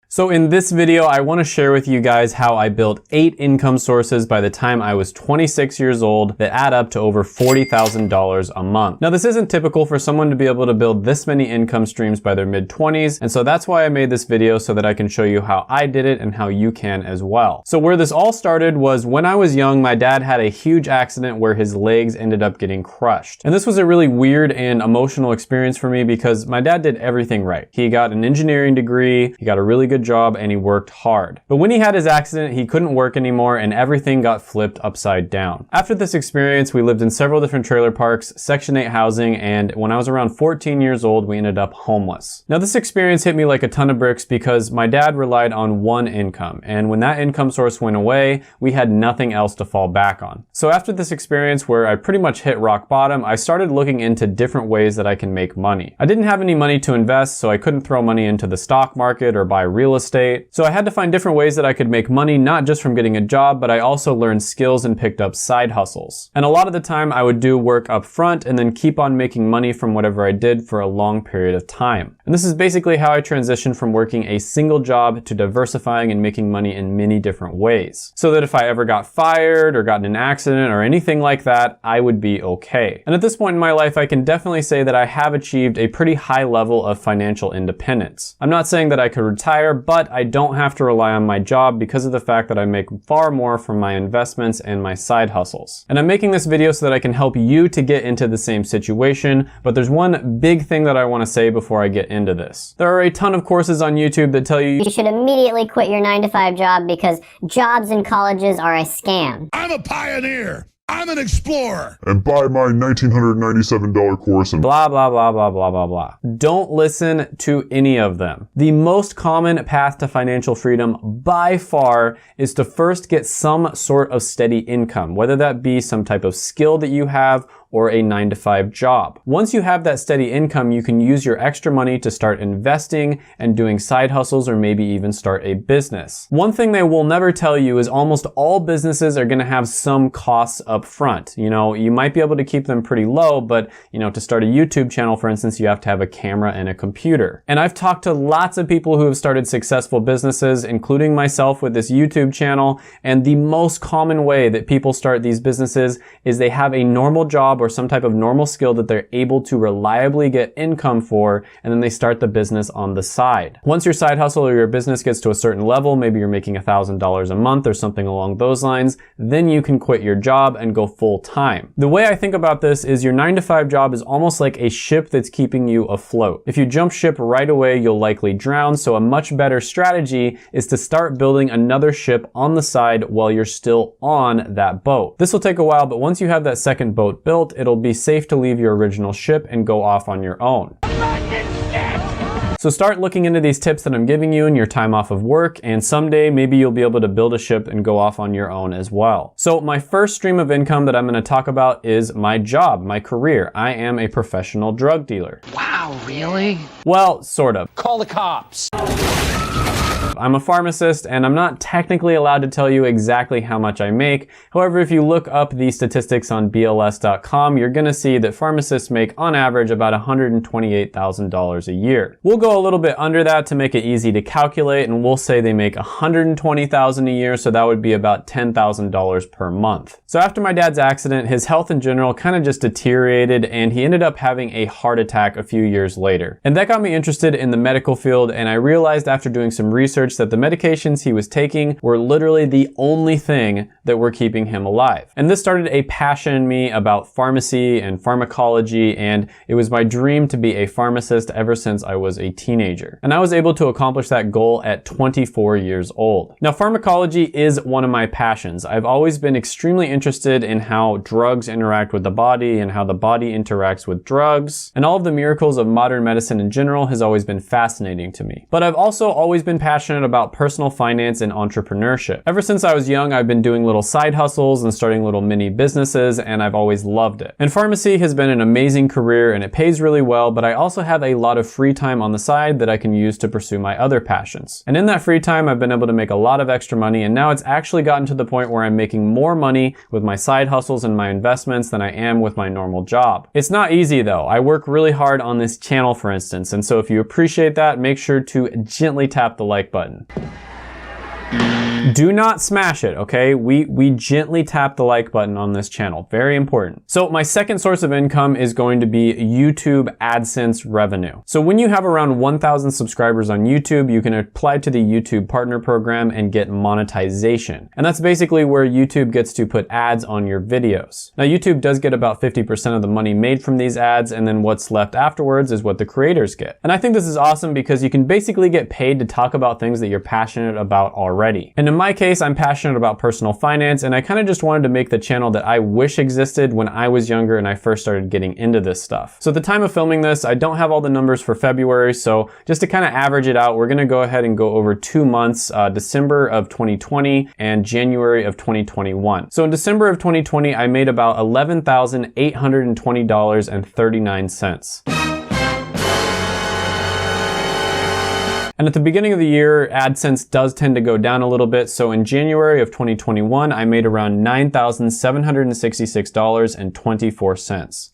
So in this video, I want to share with you guys how I built 8 income sources by the time I was 26 years old that add up to over $40,000 a month. Now this isn't typical for someone to be able to build this many income streams by their mid-20s, and so that's why I made this video so that I can show you how I did it and how you can as well. So where this all started was when I was young, my dad had a huge accident where his legs ended up getting crushed. And this was a really weird and emotional experience for me because my dad did everything right. He got an engineering degree, he got a really good job, and he worked hard. But when he had his accident, he couldn't work anymore and everything got flipped upside down. After this experience, we lived in several different trailer parks, Section 8 housing, and when I was around 14 years old, we ended up homeless. Now this experience hit me like a ton of bricks because my dad relied on one income, and when that income source went away, we had nothing else to fall back on. So after this experience where I pretty much hit rock bottom, I started looking into different ways that I can make money. I didn't have any money to invest, so I couldn't throw money into the stock market or buy real estate. So I had to find different ways that I could make money, not just from getting a job, but I also learned skills and picked up side hustles. And a lot of the time I would do work up front and then keep on making money from whatever I did for a long period of time. And this is basically how I transitioned from working a single job to diversifying and making money in many different ways. So that if I ever got fired or got in an accident or anything like that, I would be okay. And at this point in my life, I can definitely say that I have achieved a pretty high level of financial independence. I'm not saying that I could retire, but I don't have to rely on my job because of the fact that I make far more from my investments and my side hustles. And I'm making this video so that I can help you to get into the same situation, but there's one big thing that I want to say before I get into this. There are a ton of courses on YouTube that tell you should immediately quit your 9-to-5 job because jobs in colleges are a scam. I'm a pioneer. I'm an explorer. And buy my $1,997 course and blah, blah, blah, blah, blah, blah, blah. Don't listen to any of them. The most common path to financial freedom by far is to first get some sort of steady income, whether that be some type of skill that you have or a 9-to-5 job. Once you have that steady income, you can use your extra money to start investing and doing side hustles or maybe even start a business. One thing they will never tell you is almost all businesses are gonna have some costs up front. You know, you might be able to keep them pretty low, but you know, to start a YouTube channel, for instance, you have to have a camera and a computer. And I've talked to lots of people who have started successful businesses, including myself with this YouTube channel, and the most common way that people start these businesses is they have a normal job or some type of normal skill that they're able to reliably get income for, and then they start the business on the side. Once your side hustle or your business gets to a certain level, maybe you're making $1,000 a month or something along those lines, then you can quit your job and go full time. The way I think about this is your 9-to-5 job is almost like a ship that's keeping you afloat. If you jump ship right away, you'll likely drown, so a much better strategy is to start building another ship on the side while you're still on that boat. This will take a while, but once you have that second boat built, it'll be safe to leave your original ship and go off on your own. So start looking into these tips that I'm giving you in your time off of work, and someday maybe you'll be able to build a ship and go off on your own as well. So my first stream of income that I'm going to talk about is my job, my career. I am a professional drug dealer. Wow, really? Well, sort of. Call the cops. I'm a pharmacist and I'm not technically allowed to tell you exactly how much I make. However, if you look up the statistics on BLS.com, you're gonna see that pharmacists make on average about $128,000 a year. We'll go a little bit under that to make it easy to calculate, and we'll say they make $120,000 a year, so that would be about $10,000 per month. So after my dad's accident, his health in general kind of just deteriorated and he ended up having a heart attack a few years later. And that got me interested in the medical field, and I realized after doing some research that the medications he was taking were literally the only thing that were keeping him alive. And this started a passion in me about pharmacy and pharmacology, and it was my dream to be a pharmacist ever since I was a teenager. And I was able to accomplish that goal at 24 years old. Now, pharmacology is one of my passions. I've always been extremely interested in how drugs interact with the body and how the body interacts with drugs, and all of the miracles of modern medicine in general has always been fascinating to me. But I've also always been passionate about personal finance and entrepreneurship. Ever since I was young, I've been doing little side hustles and starting little mini businesses, and I've always loved it. And pharmacy has been an amazing career and it pays really well, but I also have a lot of free time on the side that I can use to pursue my other passions. And in that free time, I've been able to make a lot of extra money, and now it's actually gotten to the point where I'm making more money with my side hustles and my investments than I am with my normal job. It's not easy though. I work really hard on this channel, for instance, and so if you appreciate that, make sure to gently tap the like button. button. Do not smash it, okay? We gently tap the like button on this channel. Very important. So my second source of income is going to be YouTube AdSense revenue. So when you have around 1,000 subscribers on YouTube, you can apply to the YouTube Partner Program and get monetization. And that's basically where YouTube gets to put ads on your videos. Now YouTube does get about 50% of the money made from these ads, and then what's left afterwards is what the creators get. And I think this is awesome because you can basically get paid to talk about things that you're passionate about already. And in my case, I'm passionate about personal finance, and I kind of just wanted to make the channel that I wish existed when I was younger and I first started getting into this stuff. So at the time of filming this, I don't have all the numbers for February, so just to kind of average it out, we're gonna go ahead and go over 2 months, December of 2020 and January of 2021. So in December of 2020, I made about $11,820.39. And at the beginning of the year, AdSense does tend to go down a little bit. So in January of 2021, I made around $9,766.24.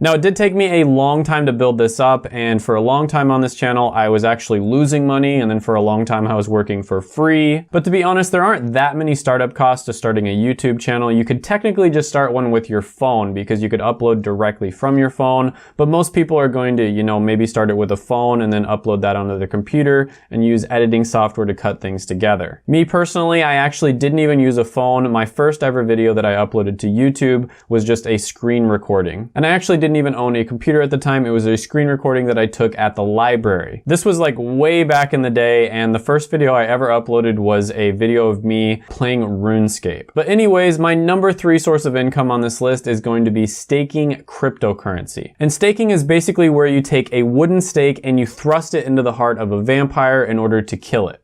Now, it did take me a long time to build this up, and for a long time on this channel, I was actually losing money, and then for a long time, I was working for free. But to be honest, there aren't that many startup costs to starting a YouTube channel. You could technically just start one with your phone because you could upload directly from your phone, but most people are going to, you know, maybe start it with a phone and then upload that onto their computer and use editing software to cut things together. Me personally, I actually didn't even use a phone. My first ever video that I uploaded to YouTube was just a screen recording. And I actually didn't even own a computer at the time. It was a screen recording that I took at the library. This was like way back in the day, and the first video I ever uploaded was a video of me playing RuneScape. But anyways, my number 3 source of income on this list is going to be staking cryptocurrency. And staking is basically where you take a wooden stake and you thrust it into the heart of a vampire in order to kill it.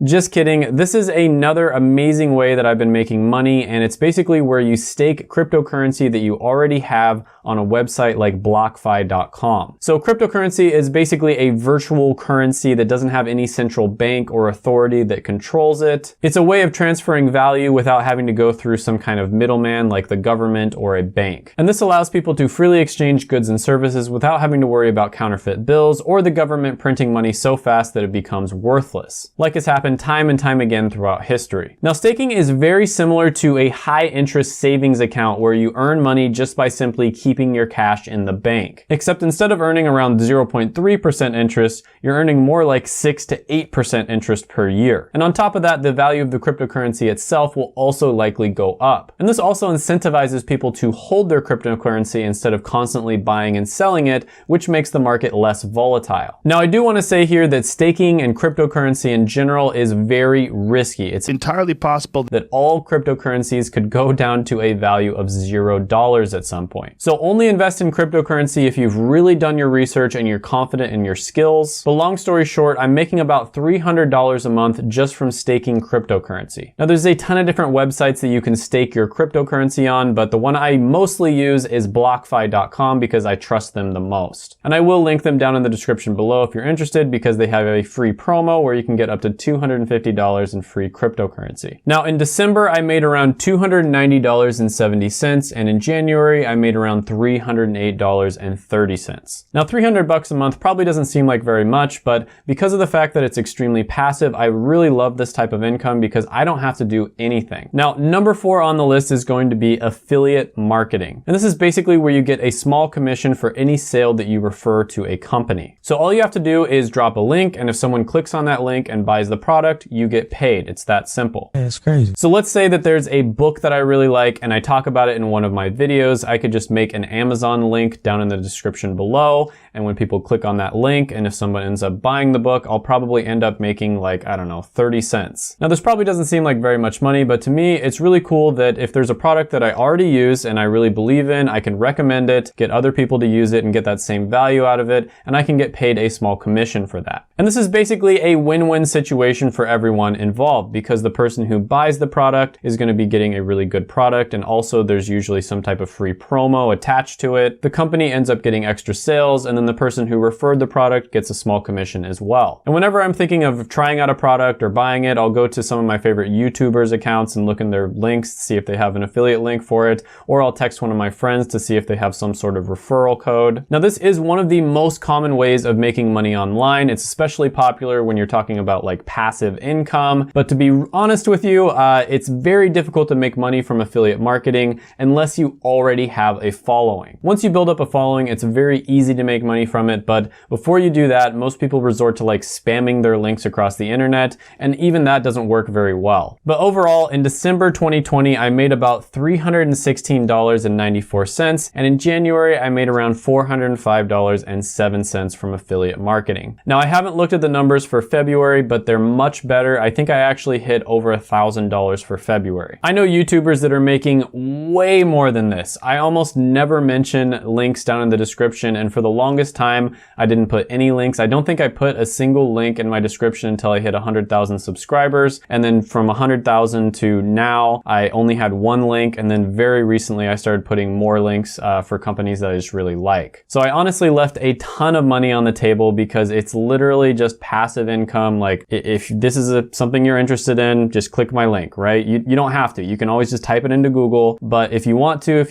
Just kidding. This is another amazing way that I've been making money, and it's basically where you stake cryptocurrency that you already have on a website like BlockFi.com. So cryptocurrency is basically a virtual currency that doesn't have any central bank or authority that controls it. It's a way of transferring value without having to go through some kind of middleman like the government or a bank. And this allows people to freely exchange goods and services without having to worry about counterfeit bills or the government printing money so fast that it becomes worthless, like has happened time and time again throughout history. Now, staking is very similar to a high interest savings account where you earn money just by simply keeping your cash in the bank. Except instead of earning around 0.3% interest, you're earning more like 6 to 8% interest per year. And on top of that, the value of the cryptocurrency itself will also likely go up. And this also incentivizes people to hold their cryptocurrency instead of constantly buying and selling it, which makes the market less volatile. Now, I do want to say here that staking and cryptocurrency in general is very risky. It's entirely possible that all cryptocurrencies could go down to a value of $0 at some point. So only invest in cryptocurrency if you've really done your research and you're confident in your skills. But long story short, I'm making about $300 a month just from staking cryptocurrency. Now, there's a ton of different websites that you can stake your cryptocurrency on, but the one I mostly use is BlockFi.com because I trust them the most. And I will link them down in the description below if you're interested, because they have a free promo where you can get up to $250 in free cryptocurrency. Now, in December, I made around $290.70, and in January, I made around $308.30. Now, $300 a month probably doesn't seem like very much, but because of the fact that it's extremely passive, I really love this type of income because I don't have to do anything. Now, number 4 on the list is going to be affiliate marketing. And this is basically where you get a small commission for any sale that you refer to a company. So all you have to do is drop a link, and if someone clicks on that link and buys the product, you get paid. It's that simple. It's crazy. So let's say that there's a book that I really like and I talk about it in one of my videos. I could just make an Amazon link down in the description below, and when people click on that link, and if someone ends up buying the book, I'll probably end up making like, I don't know, 30 cents. Now, this probably doesn't seem like very much money, but to me, it's really cool that if there's a product that I already use and I really believe in, I can recommend it, get other people to use it and get that same value out of it, and I can get paid a small commission for that. And And this is basically a win-win situation for everyone involved, because the person who buys the product is going to be getting a really good product, and also there's usually some type of free promo attached to it. The company ends up getting extra sales, and then the person who referred the product gets a small commission as well. And whenever I'm thinking of trying out a product or buying it, I'll go to some of my favorite YouTubers accounts and look in their links to see if they have an affiliate link for it, or I'll text one of my friends to see if they have some sort of referral code. Now, this is one of the most common ways of making money online. It's especially popular when you're talking about like passive income, but to be honest with you, it's very difficult to make money from affiliate marketing unless you already have a following. Once you build up a following, it's very easy to make money from it, but before you do that, most people resort to like spamming their links across the internet, and even that doesn't work very well. But overall, in December 2020, I made about $316.94, and in January, I made around $405.07 from affiliate marketing. Now, I haven't looked at the numbers for February, but they're much better. I think I actually hit over $1,000 for February. I know YouTubers that are making way more than this. I almost never mention links down in the description, and for the longest time, I didn't put any links. I don't think I put a single link in my description until I hit 100,000 subscribers, and then from 100,000 to now, I only had one link, and then very recently, I started putting more links for companies that I just really like. So I honestly left a ton of money on the table because it's literally just passive income. Like, if this is something you're interested in, just click my link, right? You don't have to. You can always just type it into Google, but if you want to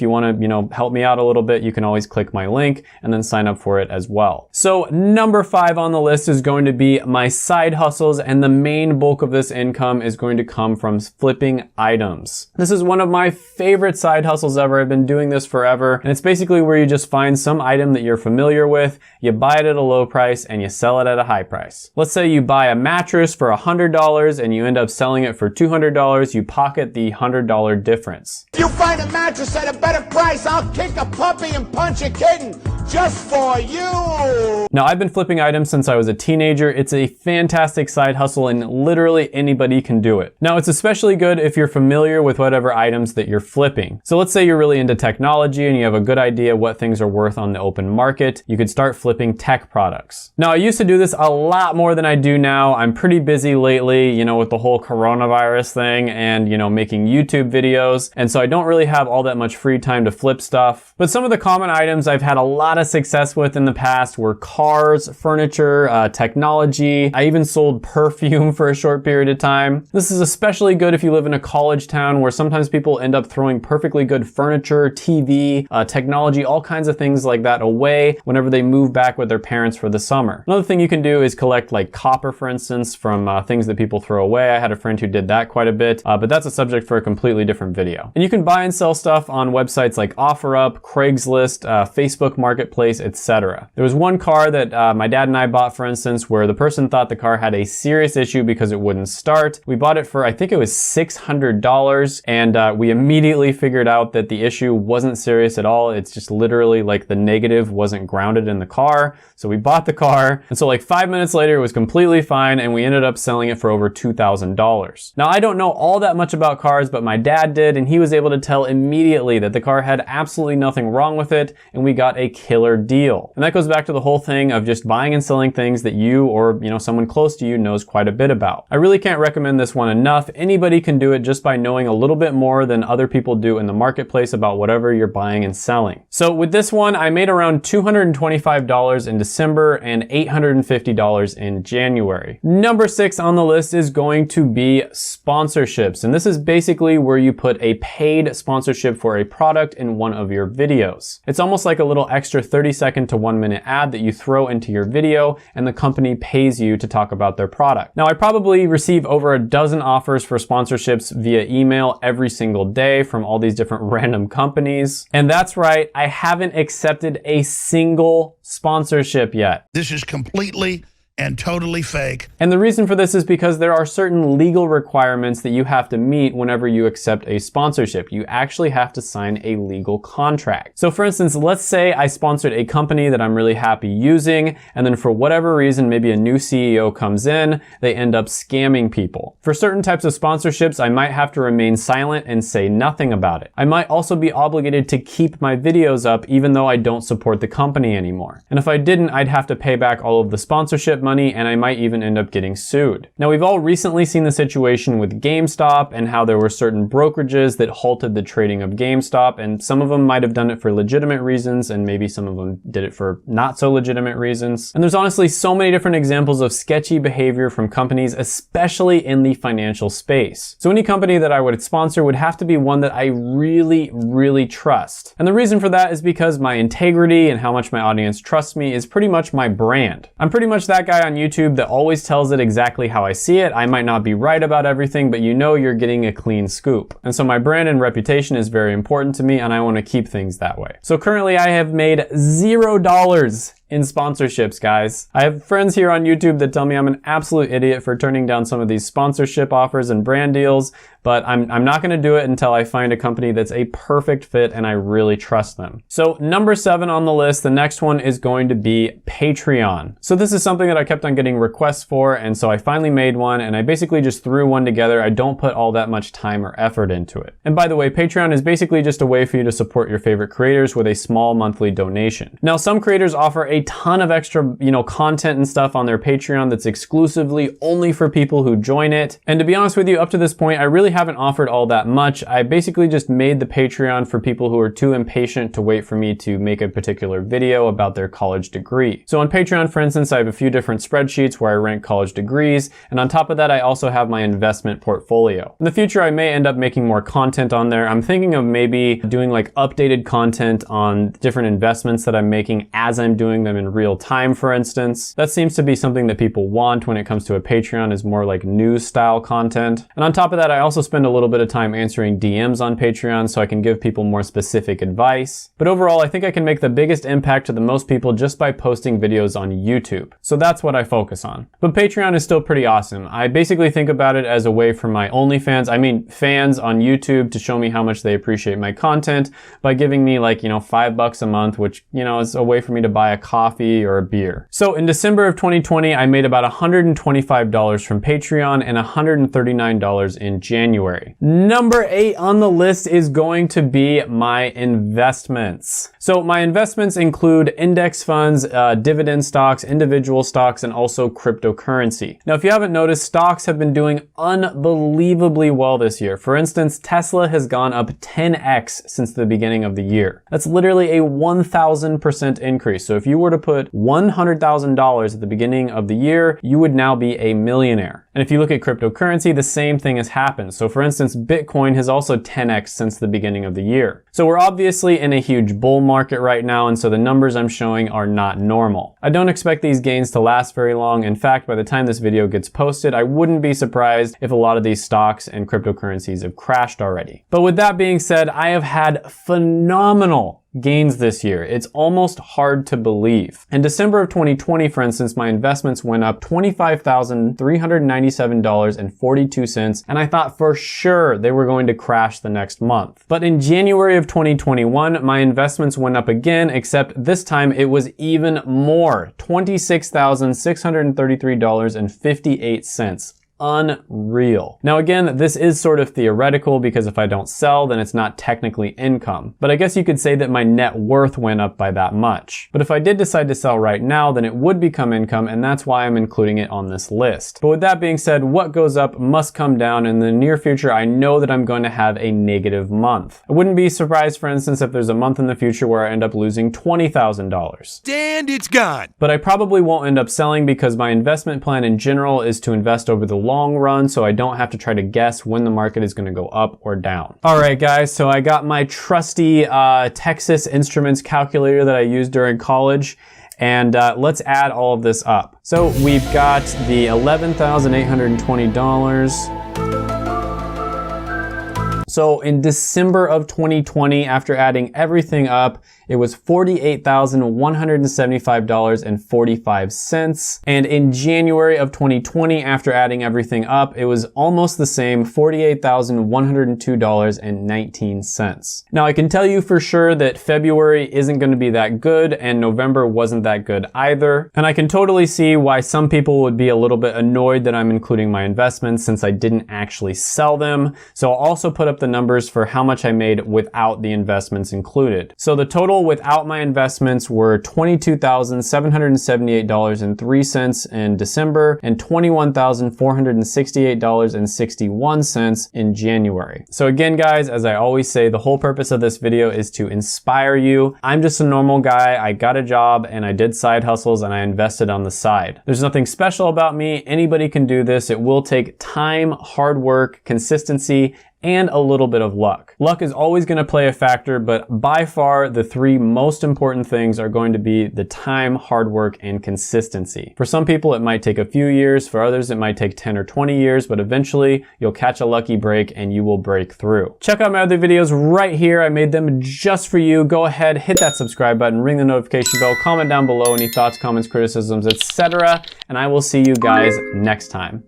help me out a little bit, you can always click my link and then sign up for it as well. So number 5 on the list is going to be my side hustles, and the main bulk of this income is going to come from flipping items. This is one of my favorite side hustles ever. I've been doing this forever, and it's basically where you just find some item that you're familiar with, you buy it at a low price, and you sell it at a high price. Let's say you buy a mattress for $100 and you end up selling it for $200, you pocket the $100 difference. If you find a mattress at a better price, I'll kick a puppy and punch a kitten just for you. Now, I've been flipping items since I was a teenager. It's a fantastic side hustle, and literally anybody can do it. Now, it's especially good if you're familiar with whatever items that you're flipping. So let's say you're really into technology and you have a good idea what things are worth on the open market. You could start flipping tech products. Now, I used to do this a lot more than I do now. I'm pretty busy lately, with the whole coronavirus thing and, making YouTube videos. And so I don't really have all that much free time to flip stuff. But some of the common items I've had a lot of success with in the past were cars, furniture, technology. I even sold perfume for a short period of time. This is especially good if you live in a college town where sometimes people end up throwing perfectly good furniture, TV, technology, all kinds of things like that away whenever they move back with their parents for the summer. Another thing you can do is collect like copper, for instance, from things that people throw away. I had a friend who did that quite a bit, but that's a subject for a completely different video. And you can buy and sell stuff on websites like OfferUp, Craigslist, Facebook Marketplace, etc. There was one car that my dad and I bought, for instance, where the person thought the car had a serious issue because it wouldn't start. We bought it for, I think it was $600, and we immediately figured out that the issue wasn't serious at all. It's just literally like the negative wasn't grounded in the car. So we bought the car, and so like 5 minutes later, it was completely fine, and we ended up selling it for over $2,000. Now, I don't know all that much about cars, but my dad did, and he was able to tell immediately that the car had absolutely nothing wrong with it, and we got a killer deal. And that goes back to the whole thing of just buying and selling things that you or someone close to you knows quite a bit about. I really can't recommend this one enough. Anybody can do it just by knowing a little bit more than other people do in the marketplace about whatever you're buying and selling. So with this one, I made around $225 in December and $850 in January. Number 6 on the list is going to be sponsorships. And this is basically where you put a paid sponsorship for a product in one of your videos. It's almost like a little extra 30-second to 1-minute ad that you throw into your video, and the company pays you to talk about their product. Now, I probably receive over a dozen offers for sponsorships via email every single day from all these different random companies. And that's right, I haven't accepted a single sponsorship yet. This is completely and totally fake. And the reason for this is because there are certain legal requirements that you have to meet whenever you accept a sponsorship. You actually have to sign a legal contract. So for instance, let's say I sponsored a company that I'm really happy using, and then for whatever reason, maybe a new CEO comes in, they end up scamming people. For certain types of sponsorships, I might have to remain silent and say nothing about it. I might also be obligated to keep my videos up even though I don't support the company anymore. And if I didn't, I'd have to pay back all of the sponsorship money money, and I might even end up getting sued. Now, we've all recently seen the situation with GameStop and how there were certain brokerages that halted the trading of GameStop, and some of them might have done it for legitimate reasons, and maybe some of them did it for not so legitimate reasons. And there's honestly so many different examples of sketchy behavior from companies, especially in the financial space. So any company that I would sponsor would have to be one that I really trust. And the reason for that is because my integrity and how much my audience trusts me is pretty much my brand. I'm pretty much that guy on YouTube that always tells it exactly how I see it. I might not be right about everything, but you know you're getting a clean scoop. And so my brand and reputation is very important to me, and I want to keep things that way. So currently I have made $0 in sponsorships, guys. I have friends here on YouTube that tell me I'm an absolute idiot for turning down some of these sponsorship offers and brand deals, but I'm not gonna do it until I find a company that's a perfect fit and I really trust them. So number 7 on the list, the next one is going to be Patreon. So this is something that I kept on getting requests for, and so I finally made one, and I basically just threw one together. I don't put all that much time or effort into it. And by the way, Patreon is basically just a way for you to support your favorite creators with a small monthly donation. Now, some creators offer a ton of extra, content and stuff on their Patreon that's exclusively only for people who join it. And to be honest with you, up to this point, I really haven't offered all that much. I basically just made the Patreon for people who are too impatient to wait for me to make a particular video about their college degree. So on Patreon, for instance, I have a few different spreadsheets where I rank college degrees. And on top of that, I also have my investment portfolio. In the future, I may end up making more content on there. I'm thinking of maybe doing like updated content on different investments that I'm making as I'm doing them in real time, for instance. That seems to be something that people want when it comes to a Patreon, is more like news style content. And on top of that, I also spend a little bit of time answering DMs on Patreon so I can give people more specific advice. But overall, I think I can make the biggest impact to the most people just by posting videos on YouTube. So that's what I focus on. But Patreon is still pretty awesome. I basically think about it as a way for my fans on YouTube to show me how much they appreciate my content by giving me like, $5 a month, which, is a way for me to buy a coffee or a beer. So in December of 2020, I made about $125 from Patreon and $139 in January. Number 8 on the list is going to be my investments. So my investments include index funds, dividend stocks, individual stocks, and also cryptocurrency. Now, if you haven't noticed, stocks have been doing unbelievably well this year. For instance, Tesla has gone up 10x since the beginning of the year. That's literally a 1,000% increase. So if you were to put $100,000 at the beginning of the year, you would now be a millionaire. And if you look at cryptocurrency, the same thing has happened. So for instance, Bitcoin has also 10x since the beginning of the year. So we're obviously in a huge bull market right now, and so the numbers I'm showing are not normal. I don't expect these gains to last very long. In fact, by the time this video gets posted, I wouldn't be surprised if a lot of these stocks and cryptocurrencies have crashed already. But with that being said, I have had phenomenal gains this year. It's almost hard to believe. In December of 2020, for instance, my investments went up $25,397.42, and I thought for sure they were going to crash the next month. But in January of 2021, my investments went up again, except this time it was even more, $26,633.58. Unreal. Now again, this is sort of theoretical because if I don't sell, then it's not technically income. But I guess you could say that my net worth went up by that much. But if I did decide to sell right now, then it would become income, and that's why I'm including it on this list. But with that being said, what goes up must come down. In the near future, I know that I'm going to have a negative month. I wouldn't be surprised, for instance, if there's a month in the future where I end up losing $20,000. And it's gone. But I probably won't end up selling because my investment plan in general is to invest over the long run, so I don't have to try to guess when the market is going to go up or down. All right, guys, so I got my trusty Texas Instruments calculator that I used during college, and let's add all of this up. So we've got the $11,820. So in December of 2020, after adding everything up, it was $48,175.45. And in January of 2020, after adding everything up, it was almost the same, $48,102.19. Now I can tell you for sure that February isn't going to be that good, and November wasn't that good either. And I can totally see why some people would be a little bit annoyed that I'm including my investments since I didn't actually sell them. So I'll also put up the numbers for how much I made without the investments included. So the total without my investments were $22,778.03 in December and $21,468.61 in January. So again, guys, as I always say, the whole purpose of this video is to inspire you. I'm just a normal guy. I got a job and I did side hustles and I invested on the side. There's nothing special about me. Anybody can do this. It will take time, hard work, consistency, and a little bit of luck. Luck is always going to play a factor, but by far the three most important things are going to be the time, hard work, and consistency. For some people, it might take a few years. For others, it might take 10 or 20 years, but eventually you'll catch a lucky break and you will break through. Check out my other videos right here. I made them just for you. Go ahead, hit that subscribe button, ring the notification bell, comment down below any thoughts, comments, criticisms, etc. And I will see you guys next time.